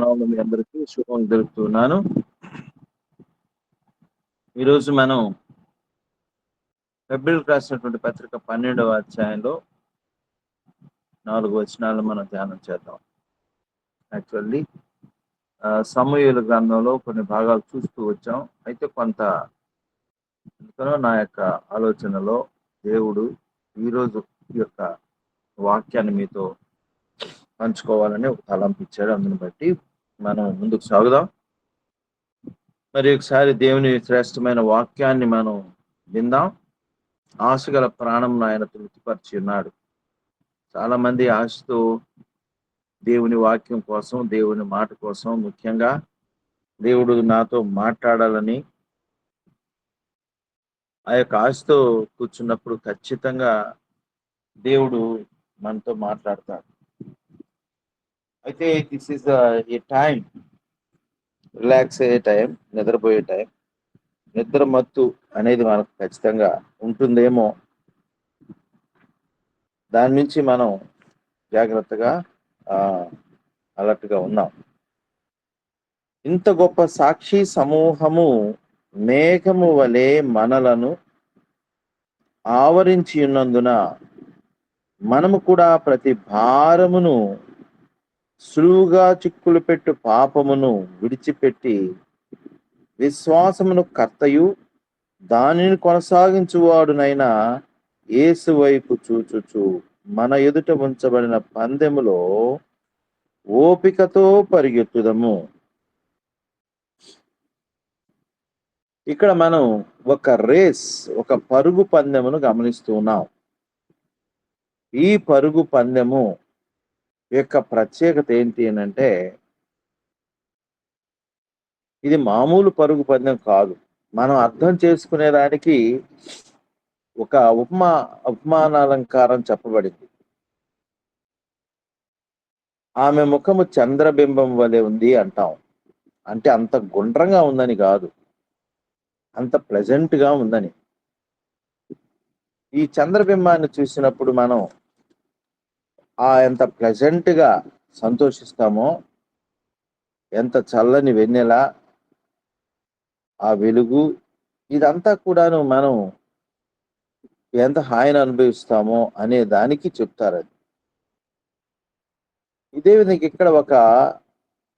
నామములో మీ అందరికీ శుభం తెలుపుతున్నాను. ఈరోజు మనం ఫిబ్రవరికి రాసినటువంటి పత్రిక 12వ అధ్యాయంలో 4 వచనాలను మనం ధ్యానం చేద్దాం. యాక్చువల్లీ సమూయేలు గ్రంథంలో కొన్ని భాగాలు చూస్తూ వచ్చాం. అయితే కొంత నా యొక్క ఆలోచనలో దేవుడు ఈరోజు ఈ యొక్క వాక్యాన్ని మీతో పంచుకోవాలని ఒక తలంపిచ్చాడు. అందుని బట్టి మనం ముందుకు సాగుదాం. మరి ఒకసారి దేవుని శ్రేష్టమైన వాక్యాన్ని మనం విందాం. ఆశగల ప్రాణం ఆయన తృప్తిపరిచి ఉన్నాడు. చాలా మంది ఆశతో దేవుని వాక్యం కోసం, దేవుని మాట కోసం, ముఖ్యంగా దేవుడు నాతో మాట్లాడాలని ఆ యొక్క ఆశతో కూర్చున్నప్పుడు ఖచ్చితంగా దేవుడు మనతో మాట్లాడతాడు. అయితే this is a time, relax అయ్యే టైం, నిద్రపోయే టైం. నిద్ర మత్తు అనేది మనకు ఖచ్చితంగా ఉంటుందేమో, దాని నుంచి మనం జాగ్రత్తగా అలర్ట్గా ఉన్నాం. ఇంత గొప్ప సాక్షి సమూహము మేఘము వలె మనలను ఆవరించి ఉన్నందున మనము కూడా ప్రతి భారమును సులువుగా చిక్కులు పెట్టు పాపమును విడిచిపెట్టి విశ్వాసమును కర్తయు దానిని కొనసాగించువాడునైనా యేసు వైపు చూచుచు మన ఎదుట ఉంచబడిన పందెములో ఓపికతో పరిగెత్తుదము. ఇక్కడ మనం ఒక పరుగు పందెమును గమనిస్తూ ఉన్నాం. ఈ పరుగు పందెము యొక్క ప్రత్యేకత ఏంటి అంటే, ఇది మామూలు పరుగు పందెం కాదు. మనం అర్థం చేసుకునేదానికి ఒక ఉపమానాలంకారం చెప్పబడింది. ఆమె ముఖము చంద్రబింబం వలె ఉంది అంటాం. అంటే అంత గుండ్రంగా ఉందని కాదు, అంత ప్లెజెంట్ గా ఉందని. ఈ చంద్రబింబాన్ని చూసినప్పుడు మనం ఎంత ప్లెజెంట్ గా సంతోషిస్తామో, ఎంత చల్లని వెన్నెల, ఆ వెలుగు, ఇదంతా కూడాను మనం ఎంత హాయిని అనుభవిస్తామో అనే దానికి చెప్తారు. అది ఇదే విధంగా ఇక్కడ ఒక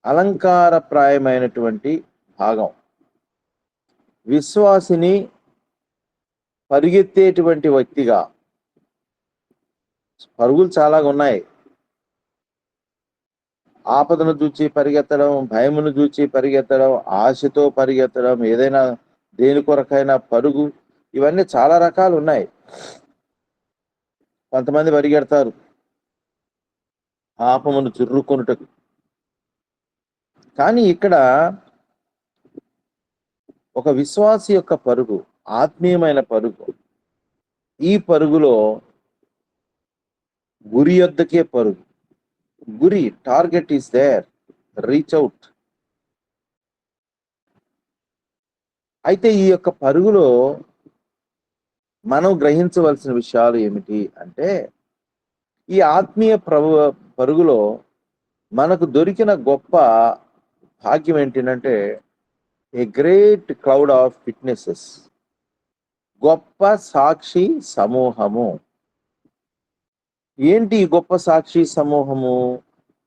అలంకారప్రాయమైనటువంటి భాగం, విశ్వాసిని పరిగెత్తేటువంటి వ్యక్తిగా. పరుగులు చాలా ఉన్నాయి. ఆపదను చూచి పరిగెత్తడం, భయమును చూచి పరిగెత్తడం, ఆశతో పరిగెత్తడం, ఏదైనా దేని కొరకైనా పరుగు, ఇవన్నీ చాలా రకాలు ఉన్నాయి. కొంతమంది పరిగెడతారు పాపమును చుర్రుకొనుటకు. కానీ ఇక్కడ ఒక విశ్వాసి యొక్క పరుగు ఆత్మీయమైన పరుగు. ఈ పరుగులో గురి యొద్దకే పరుగు. గురి, target is there, reach out. అయితే ఈ యొక్క పరుగులో మనం గ్రహించవలసిన విషయాలు ఏమిటి అంటే, ఈ ఆత్మీయ పరుగులో మనకు దొరికిన గొప్ప భాగ్యం ఏంటంటే, a great cloud of witnesses, గొప్ప సాక్షి సమూహము. ఏంటి ఈ గొప్ప సాక్షి సమూహము?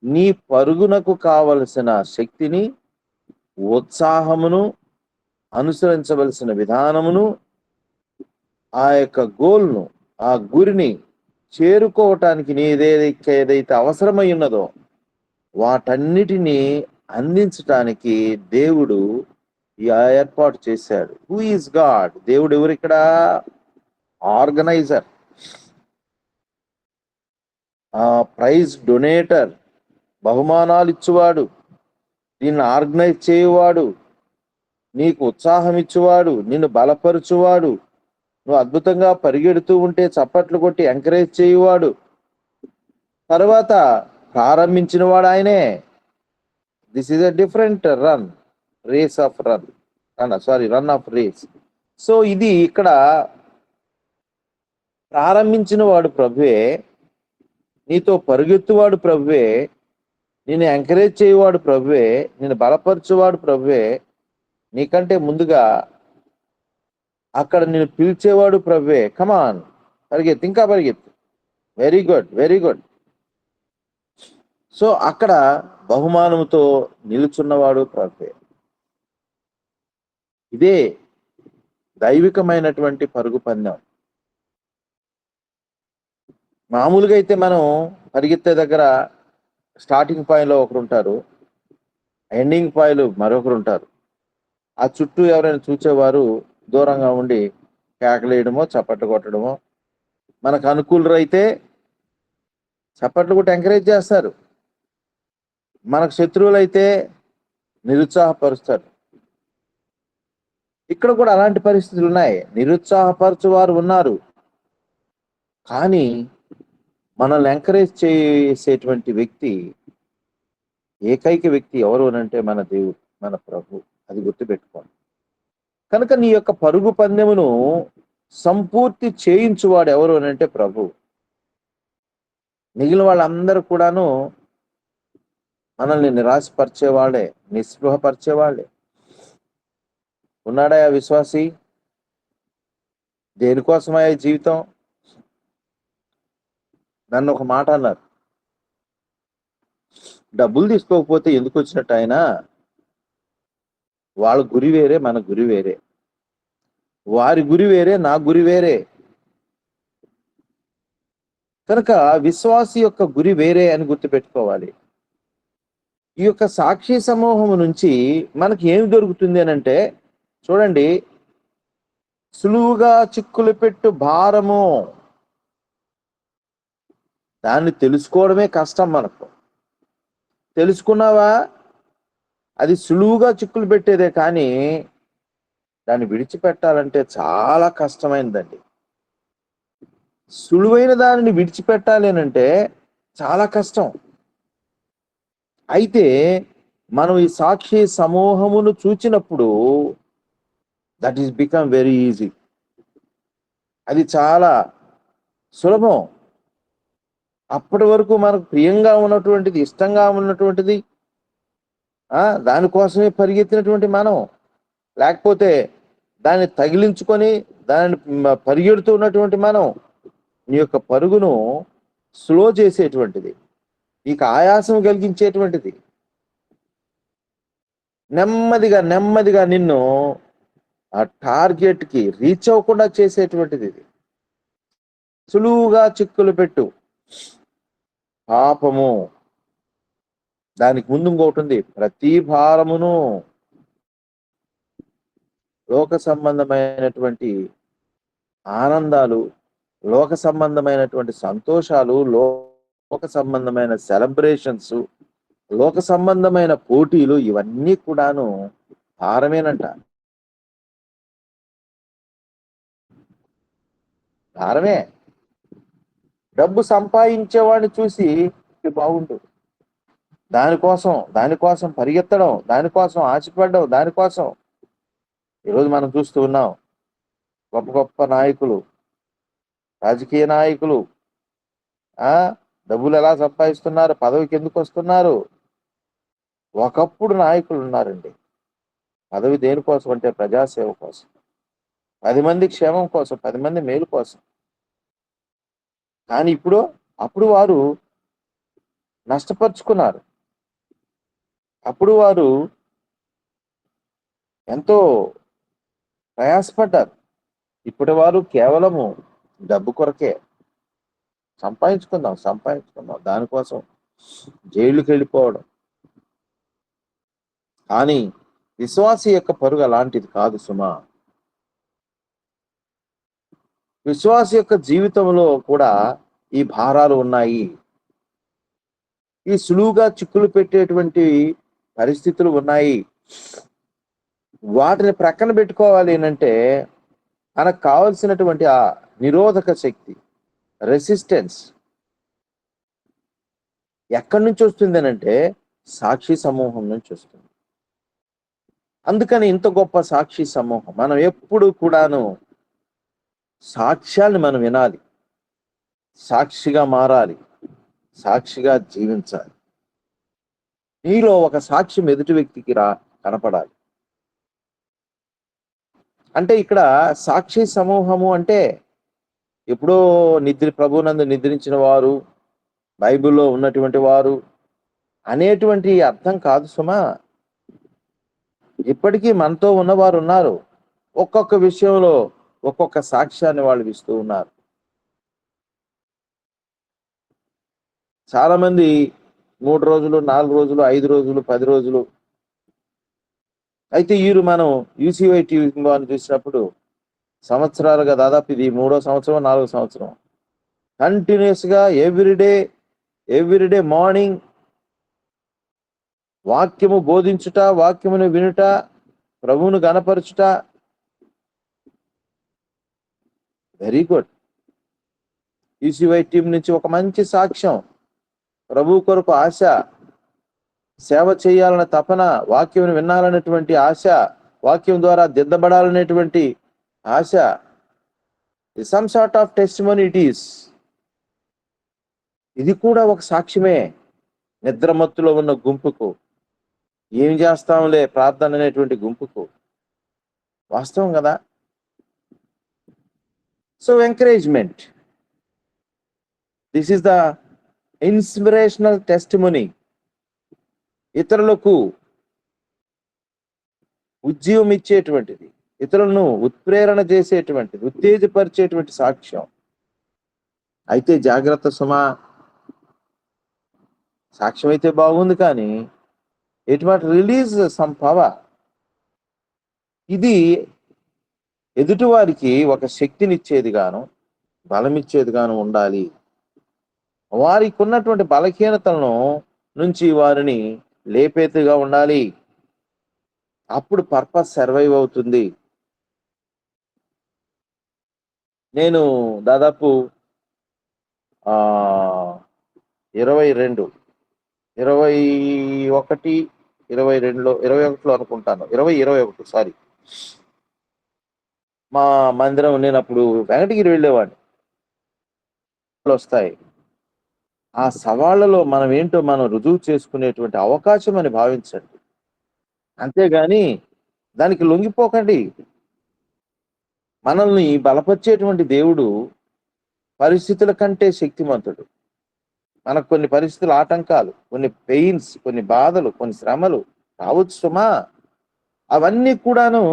నీ పరుగునకు కావలసిన శక్తిని, ఉత్సాహమును, అనుసరించవలసిన విధానమును, ఆ యొక్క గోల్ను, ఆ గురిని చేరుకోవటానికి ఏదైతే అవసరమై ఉన్నదో వాటన్నిటినీ అందించటానికి దేవుడు ఏర్పాటు చేశాడు. Who is God? దేవుడు ఎవరు ఇక్కడ? ఆర్గనైజర్, ప్రైజ్ డొనేటర్, బహుమానాలు ఇచ్చువాడు, దీన్ని ఆర్గనైజ్ చేయువాడు, నీకు ఉత్సాహం ఇచ్చువాడు, నిన్ను బలపరుచువాడు, నువ్వు అద్భుతంగా పరిగెడుతూ ఉంటే చప్పట్లు కొట్టి ఎంకరేజ్ చేయువాడు, తర్వాత ప్రారంభించిన వాడు ఆయనే. This is a different run of race. So ఇది ఇక్కడ ప్రారంభించిన వాడు ప్రభువే, నీతో పరుగెత్తువాడు ప్రభువే, నిన్ను ఎంకరేజ్ చేయవాడు ప్రభువే, నిన్ను బలపరచువాడు ప్రభువే, నీకంటే ముందుగా అక్కడ నిన్ను పిలిచేవాడు ప్రభువే. కమాన్, పరిగెత్తు, ఇంకా పరిగెత్తు. Very good, very good. So అక్కడ బహుమానముతో నిలుచున్నవాడు ప్రభువే. ఇదే దైవికమైనటువంటి పరుగు పందెం. మామూలుగా అయితే మనం పరిగెత్తే దగ్గర స్టార్టింగ్ పాయింట్లో ఒకరు ఉంటారు, ఎండింగ్ పాయింట్ మరొకరు ఉంటారు. ఆ చుట్టూ ఎవరైనా చూసేవారు దూరంగా ఉండి కేకలేయడమో చప్పట్లు కొట్టడమో, మనకు అనుకూలురు అయితే చప్పట్లు కొట్టి ఎంకరేజ్ చేస్తారు, మనకు శత్రువులు అయితే నిరుత్సాహపరుస్తారు. ఇక్కడ కూడా అలాంటి పరిస్థితులు ఉన్నాయి, నిరుత్సాహపరచువారు ఉన్నారు. కానీ మనల్ని ఎంకరేజ్ చేసేటువంటి వ్యక్తి, ఏకైక వ్యక్తి ఎవరు అనంటే మన దేవుడు, మన ప్రభు. అది గుర్తుపెట్టుకోండి. కనుక నీ యొక్క పరుగు పందెమును సంపూర్తి చేయించువాడు ఎవరు అనంటే ప్రభు. మిగిలిన వాళ్ళందరూ కూడాను మనల్ని నిరాశపరిచేవాళ్ళే, నిస్పృహపరిచేవాళ్ళే. ఉన్నాడా విశ్వాసి? దేనికోసమయ్యా జీవితం? నన్ను ఒక మాట అన్నారు, డబ్బులు తీసుకోకపోతే ఎందుకు వచ్చినట్టు ఆయన? వాళ్ళ గురి వేరే, మన గురి వేరే. వారి గురి వేరే, నా గురి వేరే. కనుక విశ్వాసి యొక్క గురి వేరే అని గుర్తుపెట్టుకోవాలి. ఈ యొక్క సాక్షి సమూహం నుంచి మనకి ఏమి దొరుకుతుంది అని అంటే, చూడండి, సులువుగా చిక్కులు పెట్టు భారము, దాన్ని తెలుసుకోవడమే కష్టం మనకు. తెలుసుకున్నావా? అది సులువుగా చిక్కులు పెట్టేదే, కానీ దాన్ని విడిచిపెట్టాలంటే చాలా కష్టమైనదండి. సులువైన దానిని విడిచిపెట్టాలి అంటే చాలా కష్టం. అయితే మనం ఈ సాక్షి సమూహమును చూచినప్పుడు that is become very easy. అది చాలా సులభం. అప్పటి వరకు మనకు ప్రియంగా ఉన్నటువంటిది, ఇష్టంగా ఉన్నటువంటిది, దానికోసమే పరిగెత్తినటువంటి మనం, లేకపోతే దాన్ని తగిలించుకొని దాన్ని పరిగెడుతూ ఉన్నటువంటి మనం, నీ యొక్క పరుగును స్లో చేసేటువంటిది, నీకు ఆయాసం కలిగించేటువంటిది, నెమ్మదిగా నెమ్మదిగా నిన్ను ఆ టార్గెట్కి రీచ్ అవ్వకుండా చేసేటువంటిది ఇది. సులువుగా చిక్కులు పెట్టు పాపము, దానికి ముందు ఇంకొకటి ఉంది, ప్రతి భారమును. లోక సంబంధమైనటువంటి ఆనందాలు, లోక సంబంధమైనటువంటి సంతోషాలు, లోక సంబంధమైన సెలబ్రేషన్స్, లోక సంబంధమైన పోటీలు, ఇవన్నీ కూడాను భారమేనంట. భారమే. డబ్బు సంపాదించేవాడిని చూసి బాగుంటుంది, దానికోసం పరిగెత్తడం, దానికోసం ఆశపడడం, దానికోసం. ఈరోజు మనం చూస్తూ ఉన్నాం, గొప్ప గొప్ప నాయకులు, రాజకీయ నాయకులు డబ్బులు ఎలా సంపాదిస్తున్నారు, పదవికి ఎందుకు వస్తున్నారు? ఒకప్పుడు నాయకులు ఉన్నారండి, పదవి దేనికోసం అంటే ప్రజాసేవ కోసం, 10 మంది క్షేమం కోసం, 10 మంది మేలు కోసం. కానీ అప్పుడు వారు నష్టపరుచుకున్నారు. అప్పుడు వారు ఎంతో ప్రయాసపడ్డారు. ఇప్పటి వారు కేవలము డబ్బు కొరకే, సంపాదించుకుందాం దానికోసం జైలుకి వెళ్ళిపోవడం. కానీ విశ్వాసి యొక్క పరుగు అలాంటిది కాదు సుమా. విశ్వాసి యొక్క జీవితంలో కూడా ఈ భారాలు ఉన్నాయి, ఈ సులువుగా చిక్కులు పెట్టేటువంటి పరిస్థితులు ఉన్నాయి. వాటిని ప్రక్కన పెట్టుకోవాలి అంటే మనకు కావలసినటువంటి ఆ నిరోధక శక్తి, రెసిస్టెన్స్ ఎక్కడి నుంచి వస్తుంది అంటే సాక్షి సమూహం నుంచి వస్తుంది. అందుకని ఇంత గొప్ప సాక్షి సమూహం, మనం ఎప్పుడు కూడాను సాక్ష్యాన్ని మనం వినాలి, సాక్షిగా మారాలి, సాక్షిగా జీవించాలి. నీలో ఒక సాక్ష్యం ఎదుటి వ్యక్తికి కనపడాలి. అంటే ఇక్కడ సాక్షి సమూహము అంటే ఎప్పుడో ప్రభువునందు నిద్రించిన వారు, బైబిల్‌లో ఉన్నటువంటి వారు అనేటువంటి అర్థం కాదు సుమా. ఇప్పటికీ మనతో ఉన్నవారున్నారు. ఒక్కొక్క విషయంలో ఒక్కొక్క సాక్ష్యాన్ని వాళ్ళు ఇస్తూ ఉన్నారు. చాలామంది 3 రోజులు, 4 రోజులు, 5 రోజులు, 10 రోజులు. అయితే మనం యూసీవై టీవీ వారిని చూసినప్పుడు సంవత్సరాలుగా దాదాపు ఇది 3వ సంవత్సరం, 4వ సంవత్సరం. కంటిన్యూయస్‌గా ఎవ్రీడే మార్నింగ్ వాక్యము బోధించుట, వాక్యమును వినుట, ప్రభువును గణపరచుట. Very good. యూసీవై టీమ్ నుంచి ఒక మంచి సాక్ష్యం. ప్రభువు కొరకు ఆశ, సేవ చేయాలన్న తపన, వాక్యం వినాలనేటువంటి ఆశ, వాక్యం ద్వారా దిద్దబడాలనేటువంటి ఆశ. Some sort of testimony it is. ఇది కూడా ఒక సాక్ష్యమే. నిద్రమత్తులో ఉన్న గుంపుకు, ఏం చేస్తాంలే ప్రార్థన అనేటువంటి గుంపుకు. వాస్తవం కదా. So encouragement, this is the inspirational testimony. ఇతరులకు ఉజ్జీవం ఇచ్చేటువంటిది, ఇతరులను ఉత్ప్రేరణ చేసేటువంటిది, ఉత్తేజపరిచేటువంటి సాక్ష్యం. అయితే జాగ్రత్త సుమా. సాక్ష్యం అయితే బాగుంది, కానీ it what release some power. ఇది ఎదుటివారికి ఒక శక్తినిచ్చేది గాను, బలమిచ్చేది గాను ఉండాలి. వారికి ఉన్నటువంటి బలహీనతలను నుంచి వారిని లేపేతుగా ఉండాలి. అప్పుడు పర్పస్ సర్వైవ్ అవుతుంది. నేను దాదాపు 22, 21, 22లో 21లో అనుకుంటాను. 21 సారీ. మా మందిరం నేనప్పుడు వెంకటగిరి వెళ్ళేవాడిని. వస్తాయి. ఆ సవాళ్లలో మనం ఏంటో మనం రుజువు చేసుకునేటువంటి అవకాశం అని భావించండి. అంతేగాని దానికి లొంగిపోకండి. మనల్ని బలపరిచేటువంటి దేవుడు పరిస్థితుల కంటే శక్తిమంతుడు. మనకు కొన్ని పరిస్థితులు, ఆటంకాలు, కొన్ని పెయిన్స్, కొన్ని బాధలు, కొన్ని శ్రమలు రావచ్చు సుమా. అవన్నీ కూడాను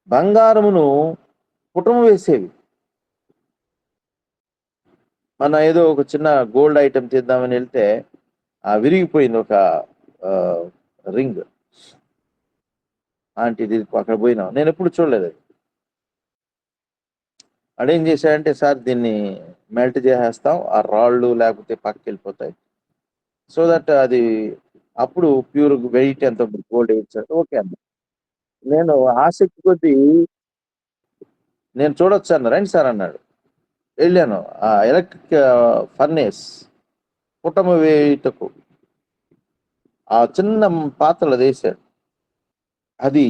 బంగారమును పుటము వేసేవి. మన ఏదో ఒక చిన్న గోల్డ్ ఐటెం తీద్దామని వెళ్తే విరిగిపోయింది ఒక రింగ్. ఇది అక్కడ పోయినాం. నేను ఎప్పుడు చూడలేదు అది. అడేం చేశాడంటే, సార్ దీన్ని మెల్ట్ చేసేస్తాం, ఆ రాళ్ళు లేకపోతే పక్కకి వెళ్ళిపోతాయి, సో దట్ అది అప్పుడు ప్యూర్ వెయిట్ ఎంత గోల్డ్ వేయించాడు. ఓకే అన్న. నేను ఆసక్తి కొద్దీ నేను చూడొచ్చు అన్న. రండి సార్ అన్నాడు. వెళ్ళాను. ఆ ఎలక్ట్రిక్ ఫర్నేస్ పుటము వేయుటకు ఆ చిన్న పాత్రలు వేసాడు. అది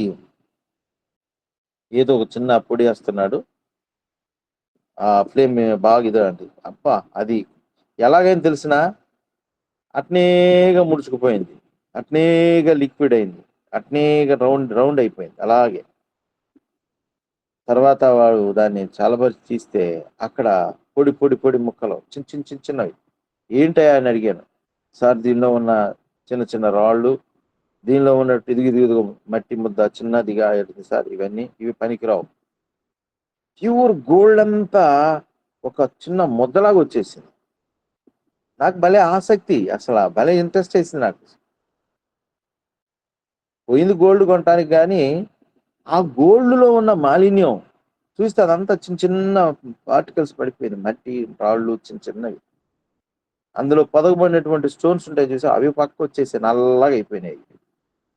ఏదో ఒక చిన్న పొడి వేస్తున్నాడు. ఆ ఫ్లేమ్ బాగా ఇదండి. అబ్బా, అది ఎలాగైనా తెలిసినా అట్నేగా ముడుచుకుపోయింది, అట్నేగా లిక్విడ్ అయింది, అట్నేగా రౌండ్ అయిపోయింది. అలాగే తర్వాత వాడు దాన్ని చల్లబరిచి తీస్తే అక్కడ పొడి పొడి పొడి ముక్కలు చిన్నవి. ఏంటయ్యా అని అడిగాను. సార్, దీనిలో ఉన్న చిన్న చిన్న రాళ్ళు, దీనిలో ఉన్నట్టు ఇదిగు మట్టి ముద్ద చిన్నదిగా సార్, ఇవి పనికిరావు. ప్యూర్ గోల్డ్ అంతా ఒక చిన్న ముద్దలాగా వచ్చేసింది. నాకు భలే ఆసక్తి, అసలు భలే ఇంట్రెస్ట్ వేసింది నాకు. పోయింది గోల్డ్ కొనటానికి, కానీ ఆ గోల్డ్లో ఉన్న మాలిన్యం చూస్తే అదంతా చిన్న పార్టికల్స్ పడిపోయింది. మట్టి, రాళ్ళు చిన్నవి. అందులో పొదగబడినటువంటి స్టోన్స్ ఉంటాయి చూసి, అవి పక్కకు వచ్చేసి నల్లగా అయిపోయినాయి.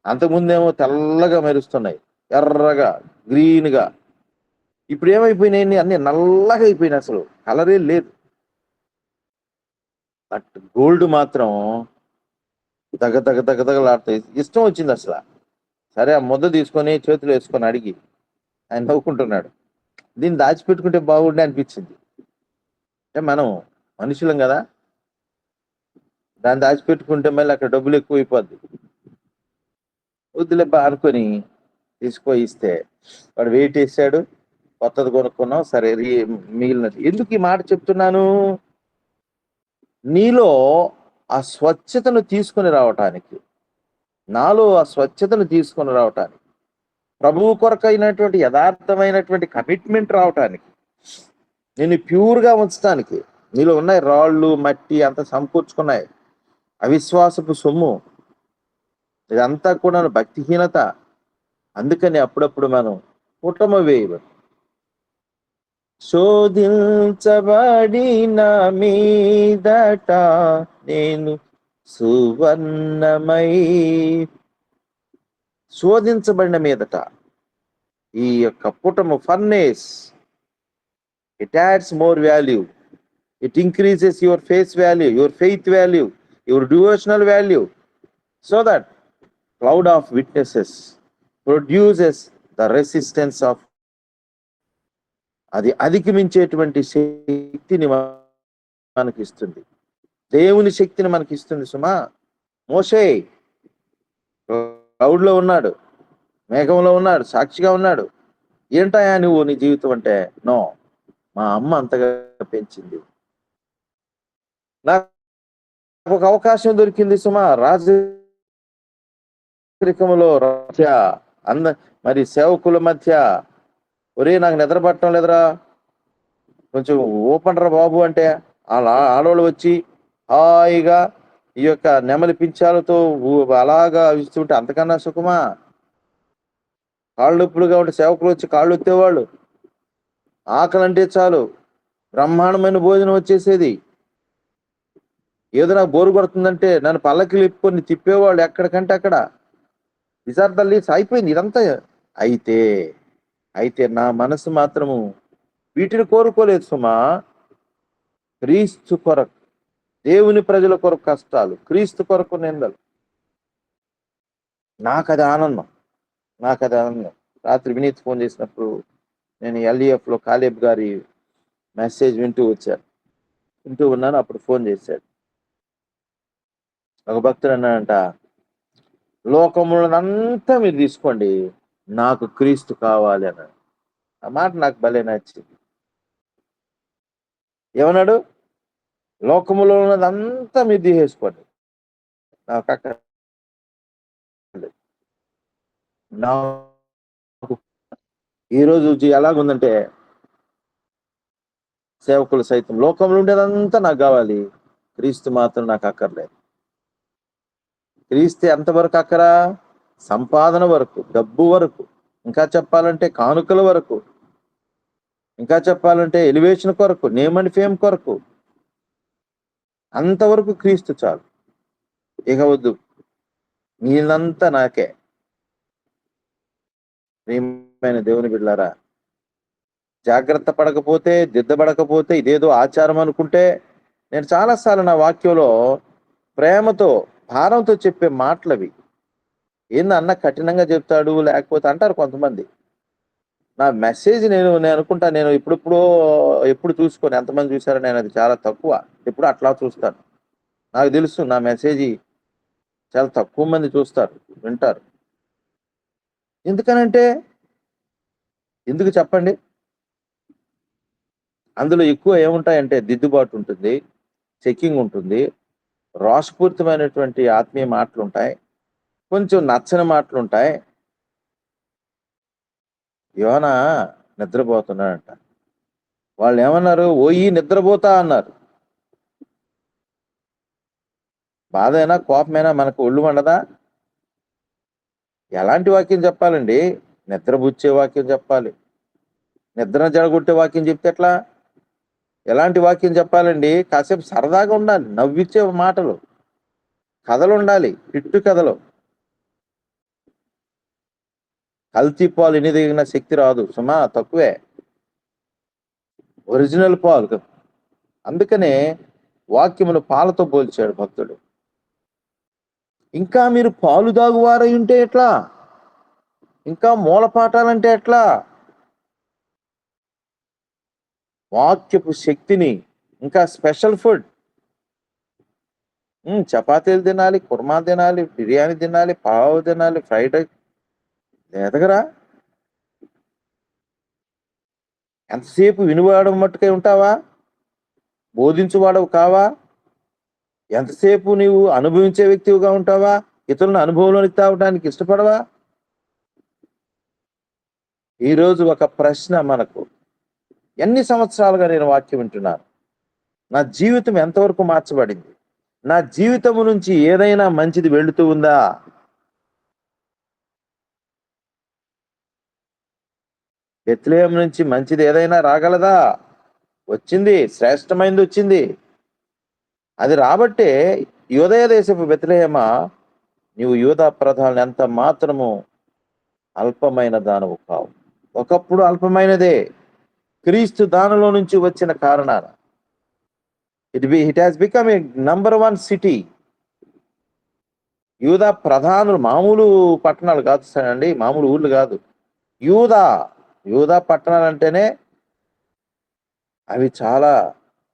అంతకుముందేమో తెల్లగా మెరుస్తున్నాయి, ఎర్రగా, గ్రీన్గా. ఇప్పుడు ఏమైపోయినాయి, అన్ని నల్లగా అయిపోయినాయి, అసలు కలరే లేదు. బట్ గోల్డ్ మాత్రం దగదగలాడతాయి. ఇష్టం వచ్చింది అసలు. సరే, ఆ ముద్ద తీసుకొని చేతులు వేసుకొని అడిగి ఆయన నవ్వుకుంటున్నాడు. దీన్ని దాచిపెట్టుకుంటే బాగుండే అనిపించింది. అంటే మనం మనుషులం కదా, దాన్ని దాచిపెట్టుకుంటే మళ్ళీ అక్కడ డబ్బులు ఎక్కువైపోద్ది. వద్దులేబ్బా అనుకొని తీసుకొని ఇస్తే వాడు వెయిట్ వేసాడు, కొత్తది కొనుక్కున్నాం, సరే మిగిలినది. ఎందుకు ఈ మాట చెప్తున్నాను? నీలో ఆ స్వచ్ఛతను తీసుకొని రావటానికి, నాలో ఆ స్వచ్ఛతను తీసుకొని రావటానికి, ప్రభువు కొరకైనటువంటి యథార్థమైనటువంటి కమిట్మెంట్ రావటానికి, నేను ప్యూర్గా ఉంచడానికి. నీలో ఉన్నాయి రాళ్ళు, మట్టి అంతా సమకూర్చుకున్నాయి, అవిశ్వాసపు సొమ్ము, ఇదంతా కూడా భక్తిహీనత. అందుకని అప్పుడప్పుడు మనం కుటుంబ వేయబడి శోధించబడిన మీదట నేను సువర్ణమై. శోధించబడిన మీదట ఈ యొక్క కుటుంబ furnace, it adds more value, it increases your face value, your faith value, your devotional value, so that cloud of witnesses produces the resistance of, అది అధిగమించేటువంటి శక్తిని మనకిస్తుంది, దేవుని శక్తిని మనకిస్తుంది. సుమా, మోషే క్లౌడ్లో ఉన్నాడు, మేఘంలో ఉన్నాడు, సాక్షిగా ఉన్నాడు. ఏంటయా నువ్వు నీ జీవితం అంటే, నో, మా అమ్మ అంతగా పెంచింది, నాకు ఒక అవకాశం దొరికింది సుమా, రాజరికములో మరి సేవకుల మధ్య, ఒరే నాకు నిద్ర పట్టడం లేదురా, కొంచెం ఓపెనరా బాబు అంటే ఆడవాళ్ళు వచ్చి హాయిగా ఈ యొక్క నెమలి పించాలతో అలాగా ఇస్తుంటే అంతకన్నా సుఖమా? కాళ్ళు నొప్పులుగా ఉంటే సేవకులు వచ్చి కాళ్ళు ఎత్తేవాళ్ళు, ఆకలి అంటే చాలు బ్రహ్మాండమైన భోజనం వచ్చేసేది. ఏదో నాకు బోరు కొడుతుందంటే నన్ను పల్లకి లేపుకొని తిప్పేవాళ్ళు ఎక్కడికంటే అక్కడ. విజార్దల్లి అయిపోయింది ఇదంతా. అయితే నా మనసు మాత్రము వీటిని కోరుకోలేదు సుమా. క్రీస్తు కొరకు, దేవుని ప్రజల కొరకు కష్టాలు, క్రీస్తు కొరకు నిందలు, నాకు అది ఆనందం. రాత్రి వినీత్ ఫోన్ చేసినప్పుడు నేను LEFలో కాలేబ్ గారి మెసేజ్ వింటూ ఉన్నాను. అప్పుడు ఫోన్ చేశాడు. ఒక భక్తుడు అన్నాడంట, లోకములనంతా మీరు తీసుకోండి, నాకు క్రీస్తు కావాలి అన్నాడు. ఆ మాట నాకు భలే నచ్చింది. ఏమన్నాడు? లోకములో ఉన్నదంతా మీరు తీసేసుకోండి, నాకు అక్కడ నాకు ఈరోజు ఎలాగుందంటే, సేవకులు సైతం లోకంలో ఉండేదంతా నాకు కావాలి, క్రీస్తు మాత్రం నాకు అక్కర్లేదు. క్రీస్తు ఎంతవరకు అక్కరా? సంపాదన వరకు, డబ్బు వరకు, ఇంకా చెప్పాలంటే కానుకల వరకు, ఇంకా చెప్పాలంటే ఎలివేషన్ కొరకు, నేమ్ అండ్ ఫేమ్ కొరకు, అంతవరకు క్రీస్తు చాలు. ఇక వద్దు, మీదంతా నాకే. ప్రియమైన దేవుని బిడ్డలారా, జాగ్రత్త పడకపోతే, దిద్దబడకపోతే ఇదేదో ఆచారం అనుకుంటే, నేను చాలాసార్లు నా వాక్యంలో ప్రేమతో, భారంతో చెప్పే మాటలవి. అన్న కఠినంగా చెప్తాడు లేకపోతే అంటారు కొంతమంది. నా మెసేజ్ నేను అనుకుంటా, నేను ఎప్పుడు చూసుకోను, ఎంతమంది చూసారో, నేను అది చాలా తక్కువ, ఎప్పుడు అట్లా చూస్తాను. నాకు తెలుసు నా మెసేజ్ చాలా తక్కువ మంది చూస్తారు, వింటారు. ఎందుకనంటే, ఎందుకు చెప్పండి? అందులో ఎక్కువ ఏముంటాయంటే దిద్దుబాటు ఉంటుంది, చెకింగ్ ఉంటుంది, రాసపూరితమైనటువంటి ఆత్మీయ మాటలు ఉంటాయి, కొంచెం నచ్చని మాటలు ఉంటాయి. యోనా నిద్రపోతున్నాడంట. వాళ్ళు ఏమన్నారు? ఓయి నిద్రపోతా అన్నారు. బాధైనా కోపమైనా మనకు ఒళ్ళు మండదా? ఎలాంటి వాక్యం చెప్పాలండి? నిద్రబుచ్చే వాక్యం చెప్పాలి. నిద్ర జడగొట్టే వాక్యం చెప్తే ఎట్లా? ఎలాంటి వాక్యం చెప్పాలండి? కాసేపు సరదాగా ఉండాలి, నవ్విచ్చే మాటలు, కథలు ఉండాలి, పిట్టు కథలు. కల్తీ పాలు ఎన్ని దిగిన శక్తి రాదు సుమా, తక్కువే. ఒరిజినల్ పాలు. అందుకనే వాక్యమును పాలతో పోల్చాడు భక్తుడు. ఇంకా మీరు పాలు దాగువారై ఉంటే ఎట్లా? ఇంకా మూలపాఠాలంటే ఎట్లా? వాక్యపు శక్తిని, ఇంకా స్పెషల్ ఫుడ్, చపాతీలు తినాలి, కుర్మా తినాలి, బిర్యానీ తినాలి, పావు తినాలి, ఫ్రైడ్ రైస్. ఎదగరా? ఎంతసేపు వినివాడు మట్టుకే ఉంటావా? బోధించువాడవు కావా? ఎంతసేపు నీవు అనుభవించే వ్యక్తివిగా ఉంటావా? ఇతరులను అనుభవంలోనికి తాగడానికి ఇష్టపడవా? ఈరోజు ఒక ప్రశ్న మనకు. ఎన్ని సంవత్సరాలుగా నేను వాక్యం వింటున్నాను? నా జీవితం ఎంతవరకు మార్చబడింది? నా జీవితము నుంచి ఏదైనా మంచిది వెళుతూ ఉందా? బెత్లెహేం నుంచి మంచిది ఏదైనా రాగలదా? వచ్చింది, శ్రేష్టమైనది వచ్చింది. అది రాబట్టే యూదయ దేశపు బెత్లెహేమా, నీవు యూదా ప్రధానులు ఎంత మాత్రము అల్పమైన దానవు కావు. ఒకప్పుడు అల్పమైనదే. క్రీస్తు దానిలో నుంచి వచ్చిన కారణాన it has become a number 1 city. యూదా ప్రధానులు మామూలు పట్టణాలు కాదు సార్ అండి, మామూలు ఊర్లు కాదు. యూదా యూదా పట్టణాలు అంటేనే అవి చాలా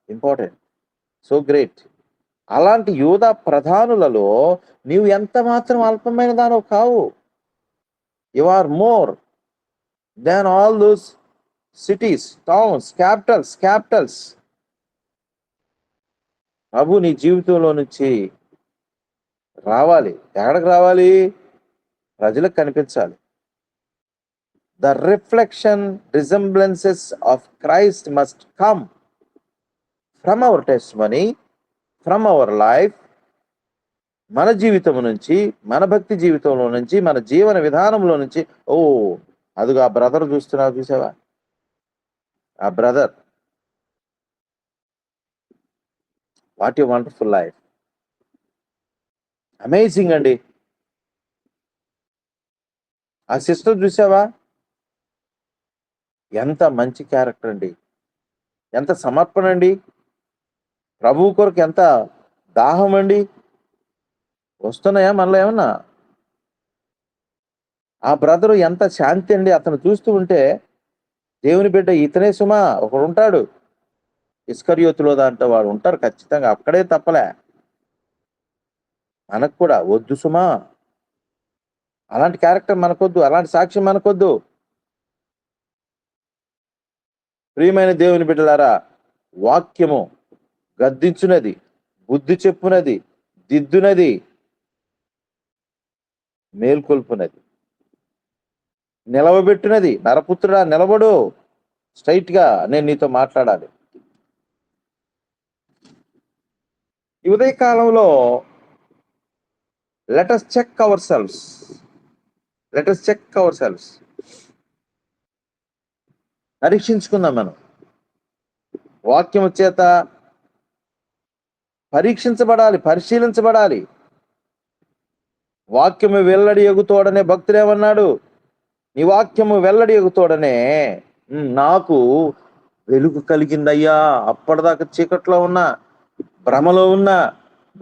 ఇంపార్టెంట్, సో గ్రేట్. అలాంటి యూదా ప్రధానులలో నీవు ఎంత మాత్రం అల్పమైన దానవు కావు. You are more than all those cities, towns, capitals. ప్రభు నీ జీవితంలో నుంచి రావాలి. ఎక్కడికి రావాలి? ప్రజలకు కనిపించాలి. The reflection resemblances of Christ must come from our testimony, from our life. మన జీవితం నుంచి, మన భక్తి జీవితంలో నుంచి, మన జీవన విధానంలో నుంచి. ఓ అదిగో ఆ బ్రదర్ చూస్తున్నావు, చూసావా? ఆ brother, what a wonderful life. Amazing అండి. ఆ సిస్టర్ చూసావా? ఎంత మంచి క్యారెక్టర్ అండి, ఎంత సమర్పణ అండి, ప్రభువు కొరకు ఎంత దాహం అండి. వస్తున్నాయా మనలో ఏమన్నా? ఆ బ్రదరు ఎంత శాంతి అండి, అతను చూస్తూ ఉంటే దేవుని బిడ్డ ఇతనే సుమా ఒకడు ఉంటాడు ఇస్కరియోతులో దాంట్లో, వాడు ఉంటారు ఖచ్చితంగా, అక్కడే తప్పలే. మనకు కూడా వద్దు సుమా, అలాంటి క్యారెక్టర్ మనకొద్దు, అలాంటి సాక్ష్యం మనకొద్దు. ప్రియమైన దేవుని బిడ్డలారా, వాక్యము గద్దించునది, బుద్ధి చెప్పునది, దిద్దునది, మేల్కొల్పునది, నిలవబెట్టునది. నరపుత్రుడా నిలబడు, స్ట్రైట్ గా నేను నీతో మాట్లాడాలి. ఈ ఉదయ కాలంలో let us check our selves. పరీక్షించుకుందాం. మనం వాక్యము చేత పరీక్షించబడాలి, పరిశీలించబడాలి. వాక్యము వెల్లడి ఎగుతోడనే భక్తుడేమన్నాడు? నీ వాక్యము వెల్లడి ఎగుతోడనే నాకు వెలుగు కలిగిందయ్యా. అప్పటిదాకా చీకట్లో ఉన్నా, భ్రమలో ఉన్నా,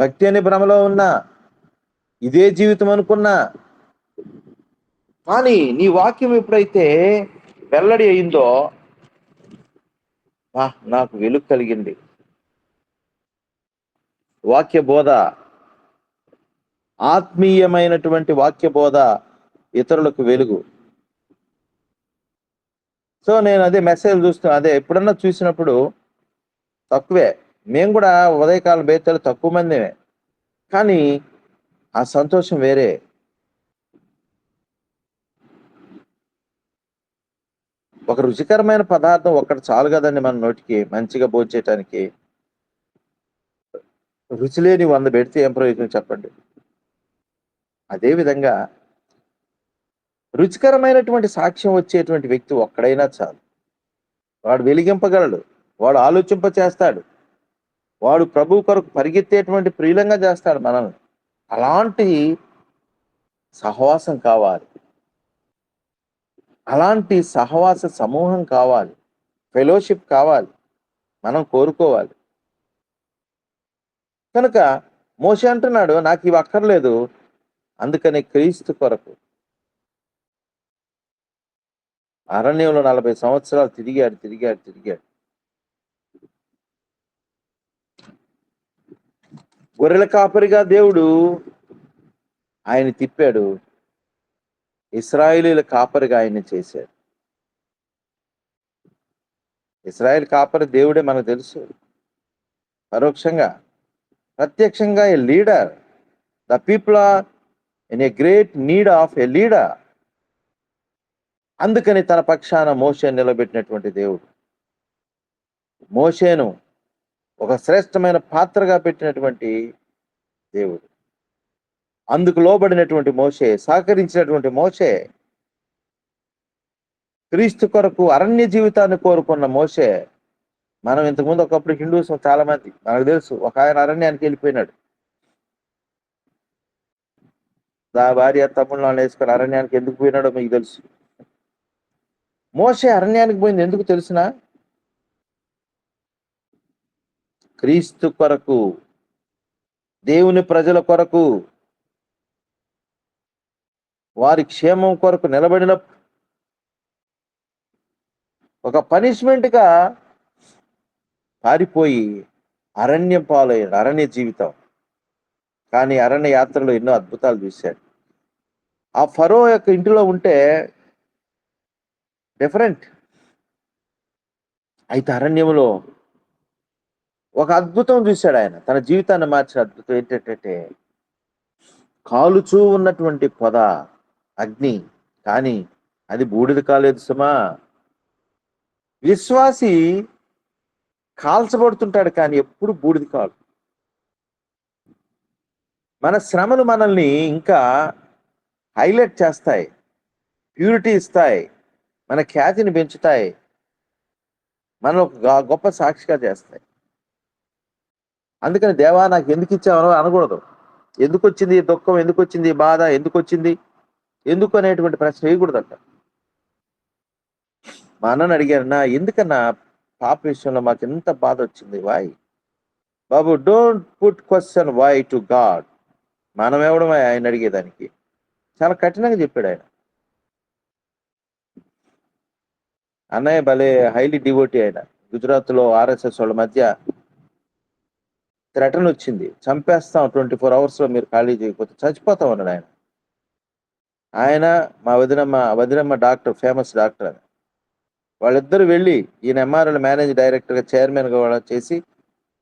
భక్తి అనే భ్రమలో ఉన్నా, ఇదే జీవితం అనుకున్నా. కానీ నీ వాక్యం ఎప్పుడైతే వెల్లడి అయిందో, నాకు వెలుగు కలిగింది. వాక్య బోధ, ఆత్మీయమైనటువంటి వాక్య బోధ ఇతరులకు వెలుగు. సో నేను అదే మెసేజ్ చూస్తున్నా, అదే ఎప్పుడన్నా చూసినప్పుడు తక్కువే. మేము కూడా ఉదయకాలం బేతలు తక్కువ మందిమే, కానీ ఆ సంతోషం వేరే. ఒక రుచికరమైన పదార్థం ఒక్కటి చాలు కదండి మన నోటికి మంచిగా భోంచేయటానికి. రుచి లేని 100 పెడితే ఏం ప్రయోజనం చెప్పండి? అదేవిధంగా రుచికరమైనటువంటి సాక్ష్యం వచ్చేటువంటి వ్యక్తి ఒక్కడైనా చాలు. వాడు వెలిగింపగలడు, వాడు ఆలోచింప చేస్తాడు, వాడు ప్రభు కొరకు పరిగెత్తేటువంటి ప్రియులంగా చేస్తాడు మనల్ని. అలాంటి సహవాసం కావాలి, అలాంటి సహవాస సమూహం కావాలి, ఫెలోషిప్ కావాలి, మనం కోరుకోవాలి. కనుక మోషే అంటున్నాడు, నాకు ఇవి అక్కర్లేదు, అందుకని క్రీస్తు కొరకు అరణ్యంలో 40 సంవత్సరాలు తిరిగాడు. గొర్రెల కాపరిగా దేవుడు ఆయన తిప్పాడు, ఇశ్రాయేలీయుల కాపరిగా ఆయన చేశాడు. ఇశ్రాయేల్ కాపరి దేవుడే మనకు తెలుసు. పరోక్షంగా, ప్రత్యక్షంగా a leader. The people are in a great need of a leader. అందుకని తన పక్షాన మోషేను నిలబెట్టినటువంటి దేవుడు, మోషేను ఒక శ్రేష్టమైన పాత్రగా పెట్టినటువంటి దేవుడు. అందుకు లోబడినటువంటి మోషే, సహకరించినటువంటి మోషే, క్రీస్తు కొరకు అరణ్య జీవితాన్ని కోరుకున్న మోషే. మనం ఇంతకుముందు ఒకప్పుడు హిందూస్ చాలా మంది మనకు తెలుసు, ఒక ఆయన అరణ్యానికి వెళ్ళిపోయినాడు. భార్య తమ్ముళ్ళని వేసుకొని అరణ్యానికి ఎందుకు పోయినాడో మీకు తెలుసు. మోషే అరణ్యానికి పోయింది ఎందుకు తెలుసునా? క్రీస్తు కొరకు, దేవుని ప్రజల కొరకు, వారి క్షేమం కొరకు నిలబడిన ఒక పనిష్మెంట్గా పారిపోయి అరణ్యం పాలయ్యాడు, అరణ్య జీవితం. కానీ అరణ్య యాత్రలో ఎన్నో అద్భుతాలు చూశాడు. ఆ ఫరో యొక్క ఇంటిలో ఉంటే డిఫరెంట్. అయితే అరణ్యంలో ఒక అద్భుతం చూశాడు ఆయన. తన జీవితాన్ని మార్చిన అద్భుతం ఏంటంటే, కాలుచూ ఉన్నటువంటి పొద, అగ్ని, కానీ అది బూడిద కాలేదు సుమా. విశ్వాసి కాల్చబడుతుంటాడు కానీ ఎప్పుడు బూడిద కాదు. మన శ్రమలు మనల్ని ఇంకా హైలైట్ చేస్తాయి, ప్యూరిటీ ఇస్తాయి, మన ఖ్యాతిని పెంచుతాయి, మనం ఒక గొప్ప సాక్షిగా చేస్తాయి. అందుకని దేవా నాకు ఎందుకు ఇచ్చావనో అనకూడదు. ఎందుకు వచ్చింది దుఃఖం, ఎందుకు వచ్చింది బాధ, ఎందుకు వచ్చింది, ఎందుకు అనేటువంటి ప్రశ్న వేయకూడదంట. మా అన్నని అడిగారు, నా ఎందుకన్నా పాప విషయంలో మాకు ఎంత బాధ వచ్చింది, వై బాబు? Don't put question why to God. మనం ఎవడం ఆయన అడిగేదానికి? చాలా కఠినంగా చెప్పాడు ఆయన. అన్నయ్య భలే హైలీ డివోటీ. ఆయన గుజరాత్లో ఆర్ఎస్ఎస్ వాళ్ళ మధ్య థ్రెటన్ వచ్చింది, చంపేస్తాం 24 hours మీరు ఖాళీ చేయకపోతే, చచ్చిపోతాం అన్నాడు ఆయన. ఆయన మా వదినమ్మ డాక్టర్, ఫేమస్ డాక్టర్ అని. వాళ్ళిద్దరు వెళ్ళి ఈయన ఎంఆర్ఎల్ మేనేజ్ డైరెక్టర్గా, చైర్మన్గా చేసి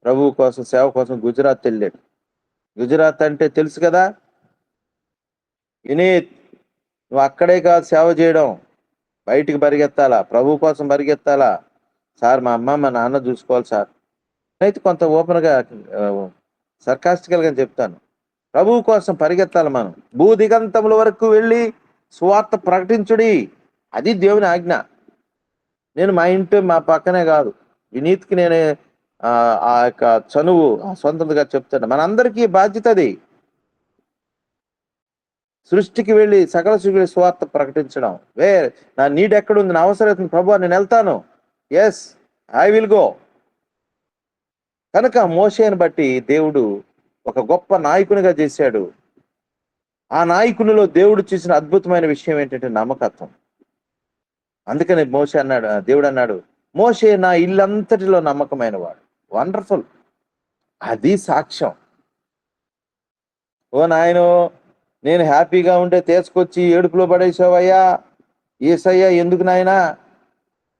ప్రభువు కోసం, సేవ కోసం గుజరాత్ వెళ్ళాడు. గుజరాత్ అంటే తెలుసు కదా, వినీత్ నువ్వు అక్కడే కాదు సేవ చేయడం, బయటికి పరిగెత్తాలా, ప్రభు కోసం పరిగెత్తాలా. సార్ మా అమ్మ మా నాన్న చూసుకోవాలి సార్. అయితే కొంత ఓపెన్గా సర్కాస్టికల్గా చెప్తాను, ప్రభువు కోసం పరిగెత్తాలి మనం. భూదిగంతముల వరకు వెళ్ళి సువార్త ప్రకటించుడి, అది దేవుని ఆజ్ఞ. నేను మా ఇంటి మా పక్కనే కాదు, వినీత్కి నేనే ఆ యొక్క చనువు సొంతంగా చెప్తాను. మనందరికీ బాధ్యత అది. సృష్టికి వెళ్ళి సకల సృష్టికి సువార్త ప్రకటించడం. నా నీడ్ ఎక్కడుంది, నా అవసరం ప్రభు, నేను వెళ్తాను, ఎస్ ఐ విల్ గో. కనుక మోషేని బట్టి దేవుడు ఒక గొప్ప నాయకునిగా చేశాడు. ఆ నాయకునిలో దేవుడు చూసిన అద్భుతమైన విషయం ఏంటంటే నమ్మకత్వం. అందుకని దేవుడు అన్నాడు, మోషే నా ఇల్లంతటిలో నమ్మకమైన వాడు. వండర్ఫుల్. అది సాక్ష్యం. ఓ నాయనో, నేను హ్యాపీగా ఉంటే తీసుకొచ్చి ఏడుపులో పడేసావయ్యా, ఏసయ్యా ఎందుకు నాయనా?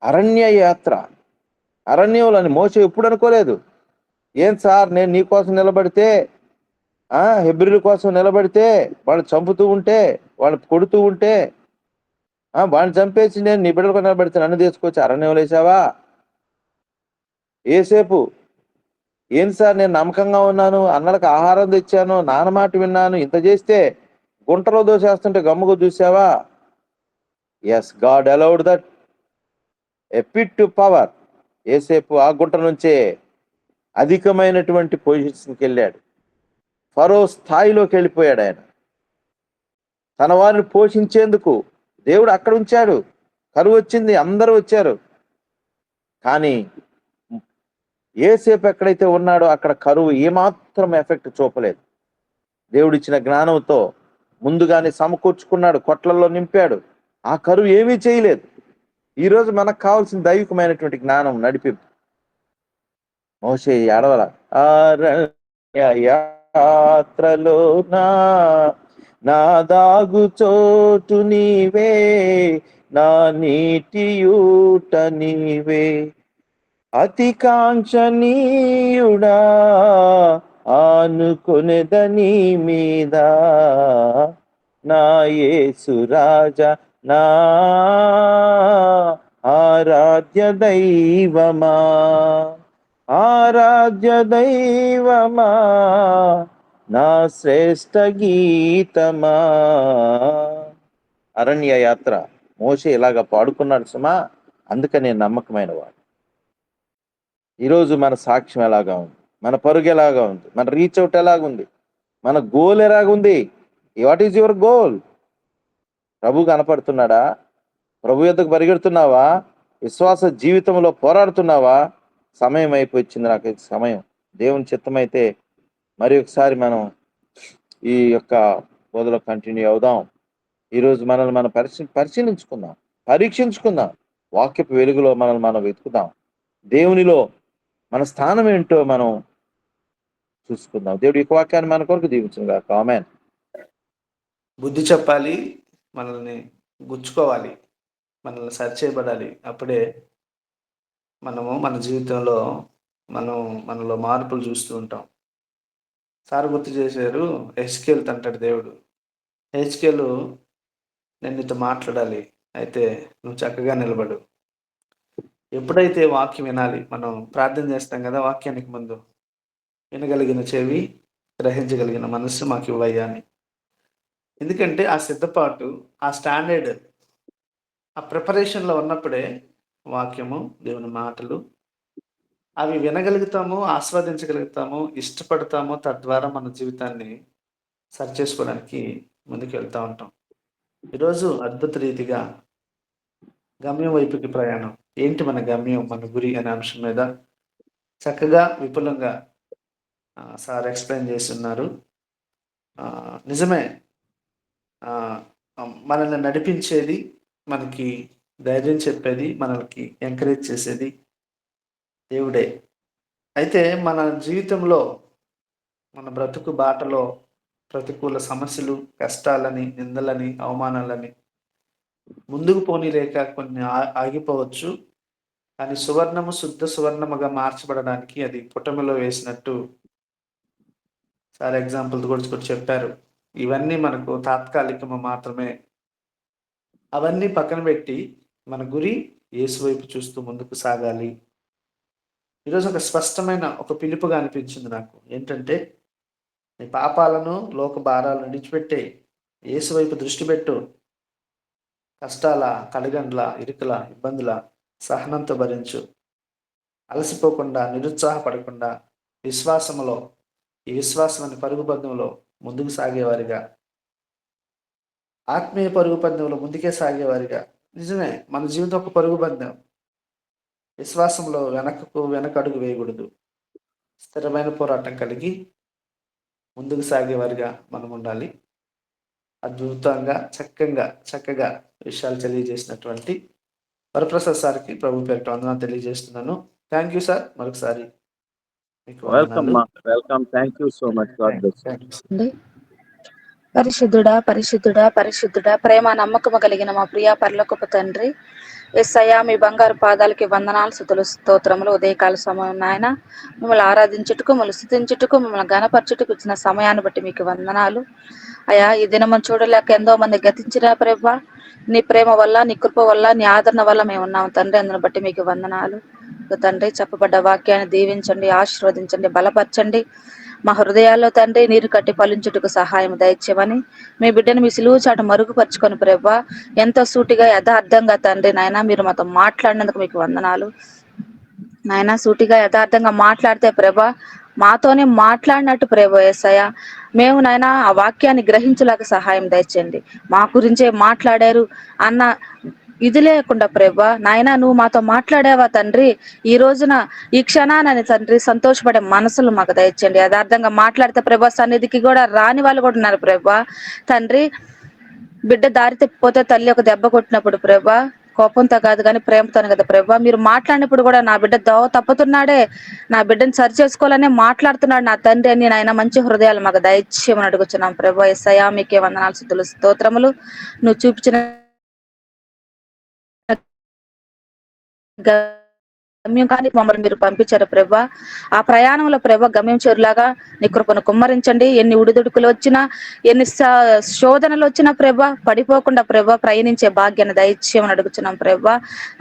అరణ్య యాత్ర, అరణ్యంలో మోషే ఎప్పుడు అనుకోలేదు. ఏం సార్, నేను నీ కోసం నిలబడితే, హెబ్రీల కోసం నిలబడితే వాళ్ళు చంపుతూ ఉంటే, వాళ్ళు కొడుతూ ఉంటే, వాళ్ళని చంపేసి నేను నీ బిడ్డలకు నిలబడితే నన్ను తీసుకొచ్చి అరణ్యంలో వేసావా? ఏసేపు ఏం సార్, నేను నమ్మకంగా ఉన్నాను, అన్నలకు ఆహారం తెచ్చాను, నాన్న మాట విన్నాను, ఇంత చేస్తే గుంటలో దోసేస్తుంటే గమ్ముగా చూసావా? Yes, God allowed that a pit to power. ఏసేపు ఆ గుంట నుంచే అధికమైనటువంటి పొజిషన్కి వెళ్ళాడు. ఫరో స్థాయిలోకి వెళ్ళిపోయాడు. ఆయన తన వారిని పోషించేందుకు దేవుడు అక్కడ ఉంచాడు. కరువు వచ్చింది, అందరూ వచ్చారు, కానీ ఏసేపు ఎక్కడైతే ఉన్నాడో అక్కడ కరువు ఏమాత్రం ఎఫెక్ట్ చూపలేదు. దేవుడిచ్చిన జ్ఞానంతో ముందుగానే సమకూర్చుకున్నాడు, కొట్లలో నింపాడు. ఆ కరువు ఏమీ చేయలేదు. ఈరోజు మనకు కావాల్సిన దైవికమైనటువంటి జ్ఞానం, నడిపి. మోషే ఏడవల, యాత్రలోనా నా దాగు చోటు నీవే, నా నీటియూట నీవే. అతి కాంక్షణీయుడా ఆనుకొనెదని మీద, నా యేసు రాజా నా ఆరాధ్య దైవమా, ఆరాధ్య దైవమా, నా శ్రేష్ఠ గీతమా. అరణ్య యాత్ర మోషే ఇలాగా పాడుకున్నాడు సుమా, అందుకనే నమ్మకమైన వాడు. ఈరోజు మన సాక్ష్యం ఎలాగా ఉంది, మన పరుగు ఎలాగా ఉంది, మన రీచ్ అవుట్ ఎలాగుంది, మన గోల్ ఎలాగుంది? What is your goal? ప్రభు కనపడుతున్నాడా? ప్రభు యొద్దకు పరిగెడుతున్నావా? విశ్వాస జీవితంలో పోరాడుతున్నావా? సమయం అయిపోయింది, నాకు సమయం. దేవుని చిత్తమైతే మరి ఒకసారి మనం ఈ యొక్క బోధలో కంటిన్యూ అవుదాం. ఈరోజు మనల్ని మనం పరిశీలించుకుందాం, పరీక్షించుకుందాం. వాక్యపు వెలుగులో మనల్ని మనం వెతుకుదాం. దేవునిలో మన స్థానం ఏంటో మనం చూసుకుందాం. దేవుడి యొక్క వాక్యాన్ని మన కొరకు దీవించును గాక. ఆమేన్. బుద్ధి చెప్పాలి, మనల్ని గుచ్చుకోవాలి, మనల్ని సరిచేయబడాలి. అప్పుడే మనము మన జీవితంలో మనలో మార్పులు చూస్తూ ఉంటాం. సార్ గుర్తు చేశారు, హెచ్కేల్ అంటాడు దేవుడు. హెచ్కేలు, నేను నీతో మాట్లాడాలి, అయితే నువ్వు చక్కగా నిలబడు. ఎప్పుడైతే వాక్యం వినాలి, మనం ప్రార్థన చేస్తాం కదా వాక్యానికి ముందు, వినగలిగిన చెవి, గ్రహించగలిగిన మనస్సు మాకు ఇవ్వయ్యా అని. ఎందుకంటే ఆ సిద్ధపాటు, ఆ స్టాండర్డ్, ఆ ప్రిపరేషన్లో ఉన్నప్పుడే వాక్యము, దేవుని మాటలు అవి వినగలుగుతాము, ఆస్వాదించగలుగుతాము, ఇష్టపడతాము. తద్వారా మన జీవితాన్ని సరిచేసుకోవడానికి ముందుకు వెళ్తూ ఉంటాం. ఈరోజు అద్భుత రీతిగా గమ్యం వైపుకి ప్రయాణం, ఏంటి మన గమ్యం, మన గురి అనే అంశం మీద చక్కగా విపులంగా సార్ ఎక్స్ప్లెయిన్ చేస్తున్నారు. నిజమే, మనల్ని నడిపించేది, మనకి ధైర్యం చెప్పేది, మనకి ఎంకరేజ్ చేసేది దేవుడే. అయితే మన జీవితంలో, మన బ్రతుకు బాటలో ప్రతికూల సమస్యలు, కష్టాలని, నిందలని, అవమానాలని ముందుకు పోనీలేక కొన్ని ఆగిపోవచ్చు. కానీ సువర్ణము శుద్ధ సువర్ణముగా మార్చబడడానికి అది పుటమిలో వేసినట్టు సార్ ఎగ్జాంపుల్ కూడా చెప్పారు. ఇవన్నీ మనకు తాత్కాలికము మాత్రమే. అవన్నీ పక్కన పెట్టి మన గురి యేసు వైపు చూస్తూ ముందుకు సాగాలి. ఈరోజు ఒక స్పష్టమైన ఒక పిలుపుగా అనిపించింది నాకు. ఏంటంటే, నీ పాపాలను, లోక భారాలను విడిచిపెట్టే యేసు వైపు దృష్టి పెట్టు. కష్టాల, కడగండ్ల, ఇరుకుల, ఇబ్బందుల సహనంతో భరించు. అలసిపోకుండా, నిరుత్సాహపడకుండా విశ్వాసములో, ఈ విశ్వాసం అనే పరుగు పందెంలో ముందుకు సాగేవారిగా, ఆత్మీయ పరుగు పందెంలో ముందుకే సాగేవారిగా. నిజమే, మన జీవితం ఒక పరుగు పందెం. విశ్వాసంలో వెనక అడుగు వేయకూడదు. స్థిరమైన పోరాటం కలిగి ముందుకు సాగేవారిగా మనం ఉండాలి. అద్భుతంగా చక్కగా విషయాలు తెలియజేసినటువంటి వరప్రసాద్ సార్కి ప్రభు పేరిట వందనాలు తెలియజేస్తున్నాను. Thank you sir. మరొకసారి welcome. Thank you so much. God bless you. పరిశుద్ధుడా పరిశుద్ధుడా పరిశుద్ధుడా, ప్రేమ నమ్మకము కలిగిన మా ప్రియ పరలోకపు తండ్రి యేసయ్యా, మీ బంగారు పాదాలకి వందనాలు, స్తుతులు, స్తోత్రములు. ఉదయకాల సమయం నాయన, మిమ్మల్ని ఆరాధించుటకు, మిమ్మల్ని స్తుతించుటకు, మిమ్మల్ని గణపరచుటకు ఇచ్చిన సమయాన్ని బట్టి మీకు వందనాలు అయ్యా. ఈ దినము చూడలేక ఎంతో మంది గతించిన ప్రభా, నీ ప్రేమ వల్ల, నీ కృప వల్ల, నీ ఆదరణ వల్ల మేము ఉన్నాము తండ్రి. అందుని బట్టి మీకు వందనాలు తండ్రి. చెప్పబడ్డ వాక్యాన్ని దీవించండి, ఆశీర్వదించండి, బలపరచండి. మా హృదయాల్లో తండ్రి నీరు కట్టి ఫలించుటకు సహాయం దయచేయమని, మీ బిడ్డను మీ సిలువు చాటు మరుగుపరుచుకొని ప్రభా, ఎంతో సూటిగా యథార్థంగా తండ్రి నాయన మీరు మాతో మాట్లాడినందుకు మీకు వందనాలు నాయన. సూటిగా యథార్థంగా మాట్లాడితే ప్రభా, మాతోనే మాట్లాడినట్టు ప్రభా యేసయ్య, మేము నాయన ఆ వాక్యాన్ని గ్రహించలేక సహాయం దయచేయండి. మా గురించే మాట్లాడారు అన్న ఇది లేకుండా ప్రభా నాయన, నువ్వు మాతో మాట్లాడావా తండ్రి, ఈ రోజున ఈ క్షణాన్ని తండ్రి సంతోషపడే మనసులు మాకు దయచేయండి. యథార్థంగా మాట్లాడితే ప్రభా సన్నిధికి కూడా రాని వాళ్ళు కూడా ఉన్నారు ప్రభా తండ్రి. బిడ్డ దారి తప్పిపోతే తల్లి ఒక దెబ్బ కొట్టినప్పుడు ప్రభా కోపంతో కాదు కానీ ప్రేమతోనే కదా ప్రభా. మీరు మాట్లాడినప్పుడు కూడా నా బిడ్డ దోవ తప్పుతున్నాడే, నా బిడ్డను సరి చేసుకోవాలనే మాట్లాడుతున్నాడు నా తండ్రి అని నాయన మంచి హృదయాలు మాకు దయచేయమని అడుగుతున్నాం ప్రభా. యేసయ్యా మీకే వందనాలు స్తుతులు స్తోత్రములు. నువ్వు చూపించిన గమ్యం కానీ మమ్మల్ని మీరు పంపించారు ప్రభా. ఆ ప్రయాణంలో ప్రభా గమ్యం చేరులాగా నీ కృపను కుమ్మరించండి. ఎన్ని ఉడిదుడుకులు వచ్చినా, ఎన్ని శోధనలు వచ్చినా ప్రభా పడిపోకుండా ప్రభా ప్రయాణించే భాగ్యాన్ని దయచేయమని అడుగుతున్నాం ప్రభా.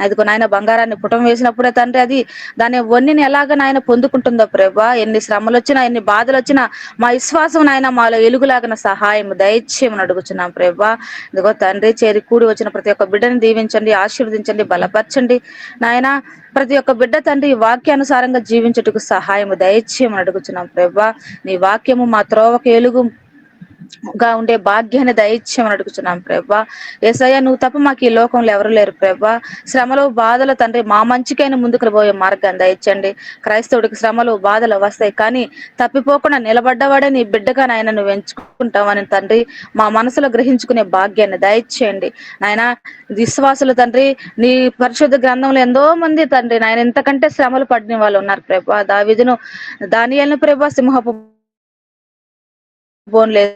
అదిగో నాయన బంగారాన్ని పుటం వేసినప్పుడే తండ్రి అది దాని వన్నెని ఎలాగ నాయన పొందుకుంటుందో ప్రభా. ఎన్ని శ్రమలు వచ్చినా, ఎన్ని బాధలు వచ్చినా మా విశ్వాసం నాయన మాలో ఎలుగులాగిన సహాయం దయచేయమని అడుగుతున్నాం ప్రభా. ఇదిగో తండ్రి చేరి కూడి వచ్చిన ప్రతి ఒక్క బిడ్డని దీవించండి, ఆశీర్వదించండి, బలపరచండి నాయన. ప్రతి ఒక్క బిడ్డ తండ్రి వాక్యానుసారంగా జీవించుటకు సహాయము దయచేయమని అడుగుతున్నాం ప్రభా. నీ వాక్యము మా త్రోవకు ఎలుగుగా ఉండే భాగ్యాన్ని దయచేయమని అడుగుతున్నాం ప్రభా. యేసయ్య నువ్వు తప్ప మాకు ఈ లోకంలో ఎవరు లేరు ప్రభా. శ్రమలు బాధలు తండ్రి మా మంచికైనా ముందుకు పోయే మార్గాన్ని దయచండి. క్రైస్తవుడికి శ్రమలు బాధలు వస్తాయి కానీ తప్పిపోకుండా నిలబడ్డవాడే నీ బిడ్డగా నాయన నువ్వు ఎంచుకుంటావని తండ్రి మా మనసులో గ్రహించుకునే భాగ్యాన్ని దయచేయండి నాయన. విశ్వాసులు తండ్రి నీ పరిశుద్ధ గ్రంథంలో ఎంతో మంది తండ్రి నాయన ఇంతకంటే శ్రమలు పడిన వాళ్ళు ఉన్నారు ప్రభా. దావీదును దానియేలును ప్రభా సింహపు బోన్లు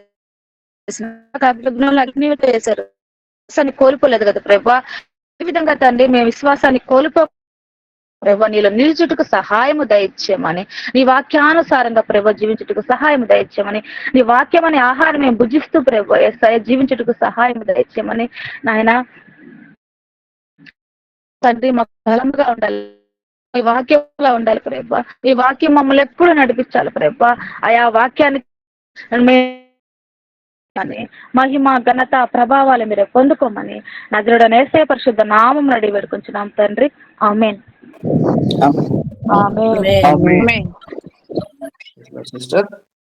వేశారు, విశ్వాసాన్ని కోల్పోలేదు కదా ప్రభా. ఈ విధంగా తండ్రి మేము విశ్వాసాన్ని కోల్పో ప్రభా నీలో నిలుచుటకు సహాయము దయచేయమని, నీ వాక్యానుసారంగా ప్రభా జీవించుటకు సహాయం దయచేయమని, నీ వాక్యం అనే ఆహారం మేము భుజిస్తూ ప్రభా యేసయ్య జీవించుటకు సహాయం దయచేయమని నాయన. తండ్రి మాకు బలంగా ఉండాలి, ఈ వాక్యంలో ఉండాలి ప్రభా. ఈ వాక్యం మమ్మల్ని ఎప్పుడు నడిపించాలి ప్రభా. ఆయా వాక్యాన్ని మహిమ ఘనత ప్రభావాలు మీరు పొందుకోమని నజరుడైన యేసయ్య పరిశుద్ధ నామం నడి వేడుకుంటున్నాం తండ్రి. ఆమేన్. సిస్టర్